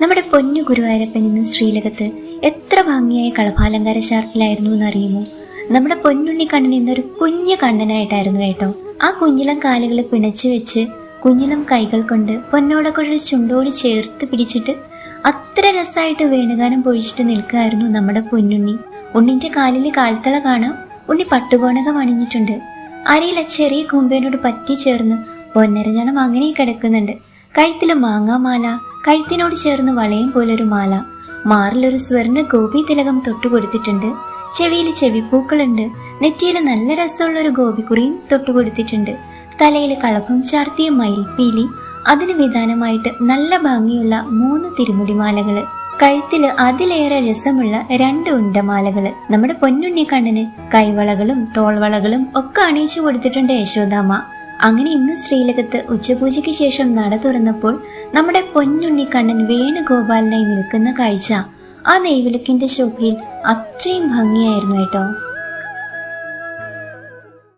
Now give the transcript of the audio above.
നമ്മുടെ പൊന്നു ഗുരുവായൂരപ്പൻ ഇന്ന് ശ്രീലകത്ത് എത്ര ഭംഗിയായ കളഭാലങ്കാര ശാർത്തിലായിരുന്നു എന്നറിയുമോ? നമ്മുടെ പൊന്നുണ്ണി കണ്ണൻ ഇന്നൊരു കുഞ്ഞു കണ്ണനായിട്ടായിരുന്നു കേട്ടോ. ആ കുഞ്ഞിളം കാലുകൾ പിണച്ചു വെച്ച് കുഞ്ഞിളം കൈകൾ കൊണ്ട് പൊന്നോടക്കുഴൽ ചുണ്ടോടി ചേർത്ത് പിടിച്ചിട്ട് അത്ര രസമായിട്ട് വേണുഗാനം പൊഴിച്ചിട്ട് നിൽക്കുകയായിരുന്നു നമ്മുടെ പൊന്നുണ്ണി. ഉണ്ണിന്റെ കാലിൽ കാൽത്തള കാണാം. ഉണ്ണി പട്ടുകോണകം അണിഞ്ഞിട്ടുണ്ട്. അരയിലെ ചെറിയ കുമ്പേനോട് പറ്റി ചേർന്ന് പൊന്നരഞ്ഞണം അങ്ങനെ കിടക്കുന്നുണ്ട്. കഴുത്തില് മാങ്ങാമാല, കഴുത്തിനോട് ചേർന്ന് വളയം പോലൊരു മാല, മാറിലൊരു സ്വർണ്ണ ഗോപി തിലകം തൊട്ടുകൊടുത്തിട്ടുണ്ട്. ചെവിയിൽ ചെവിപ്പൂക്കളുണ്ട്. നെറ്റിയിൽ നല്ല രസമുള്ളൊരു ഗോപിക്കുറിയും തൊട്ടുകൊടുത്തിട്ടുണ്ട്. തലയിൽ കളഭം ചാർത്തിയ മയിൽപ്പീലി, അതിന് വിധാനമായിട്ട് നല്ല ഭംഗിയുള്ള 3 തിരുമുടിമാലകള്, കഴുത്തില് അതിലേറെ രസമുള്ള 2 ഉണ്ടമാലകള്. നമ്മുടെ പൊന്നുണ്ണി കണ്ണന് കൈവളകളും തോൾവളകളും ഒക്കെ അണിയിച്ചു കൊടുത്തിട്ടുണ്ട് യശോദാമ്മ. അങ്ങനെ ഇന്ന് ശ്രീലകത്ത് ഉച്ചപൂജയ്ക്ക് ശേഷം നട തുറന്നപ്പോൾ നമ്മുടെ പൊന്നുണ്ണി കണ്ണൻ വേണുഗോപാലനായി നിൽക്കുന്ന കാഴ്ച ആ നെയ്വിളക്കിന്റെ ശോഭയിൽ അത്രയും ഭംഗിയായിരുന്നു കേട്ടോ.